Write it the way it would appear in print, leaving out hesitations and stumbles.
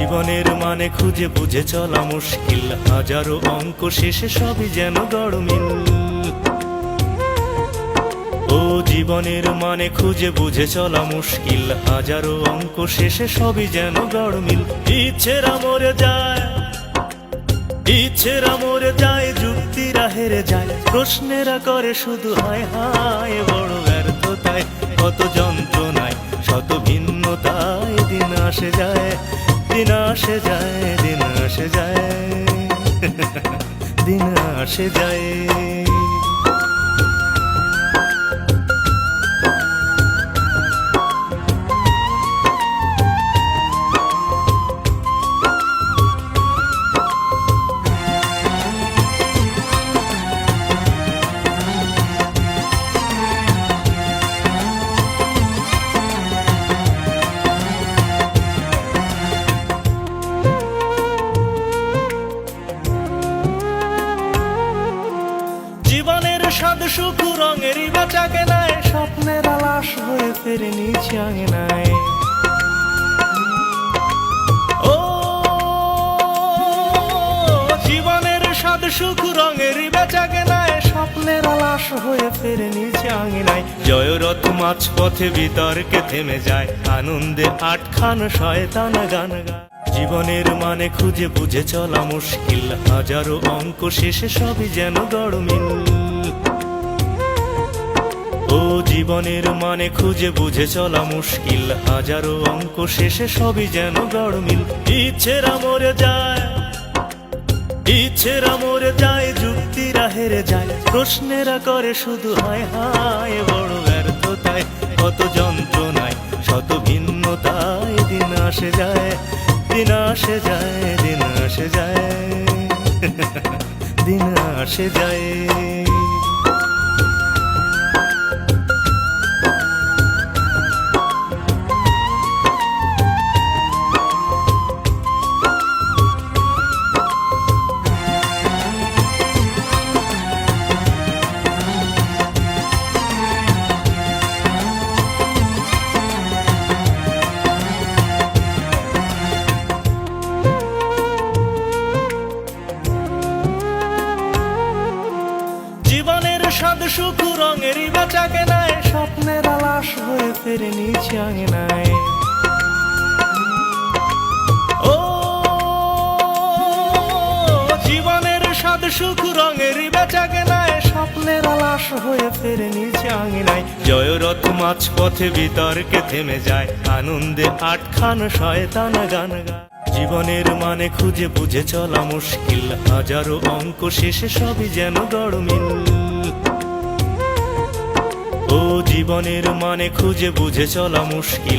জীবনের মানে খুঁজে বুঝে চলা মুশকিল, হাজারো অঙ্ক শেষে সবই যেন গড়মিল। ও জীবনের মানে খুঁজে বুঝে চলা মুশকিল, হাজারো অঙ্ক শেষে সবই যেন গড়মিল। ইচ্ছেরা মরে যায়, ইচ্ছেরা মরে যায়, যুক্তিরা হেরে যায়, প্রশ্নেরা করে শুধু হায় হায়। বড় ব্যর্থতায়, কত যন্ত্রণায়, শত ভিন্নতায় দিন আসে যায়, দিন আসে যায়, দিন আসে যায়, দিন আসে যায়। জীবনের স্বাদ সুখ রঙেরই বেচা কেনায়, স্বপ্নের আলাস হয়ে ফেরে নিচে আঙিনায়। ও জীবনের স্বাদ সুখ রঙেরই বেচা কেনায়, স্বপ্নের আলাস হয়ে ফেরে নিচে আঙিনায়। জয়রথ মাছ পথে বিতর্কে থেমে যায়, আনন্দে আটখান শয়তান গান গায়। জীবনের মানে খুঁজে বুঝে চলা মুশকিল, হাজারো অঙ্ক শেষে সবই যেন গড়মিল। ও জীবনের মানে খুঁজে বুঝে চলা মুশকিল, হাজারো অঙ্ক শেষে সবই যেন গড়মিল। ইচ্ছেরা মরে যায়, ইচ্ছেরা মরে যায়, যুক্তিরা হেরে যায়, প্রশ্নেরা করে শুধু হায় হায়। বড় ব্যর্থতায়, কত যন্ত্রণায়, শত ভিন্নতায় দিন আসে যায়, দিন আসে যায়, দিন আসে যায়, দিন আসে যায়। জীবনের স্বাদ সুখ রঙেরই বেচা কেনায়, স্বপ্নের আলাস হয়ে ফেরে নিচে আঙিনায়। ও জীবনের স্বাদ সুখ রঙেরই বেচা কেনায়, স্বপ্নের আলাস হয়ে ফেরে নিচে আঙিনায়। জয়রথ মাছ পথে বিতর্কে থেমে যায়, আনন্দে আটখান শয়তান গান গায়। জীবনের মানে খুঁজে বুঝে চলা মুশকিল, হাজারো অঙ্ক শেষে সবই যেন গড়মিল। ও জীবনের মানে খুঁজে বুঝে চলা মুশকিল।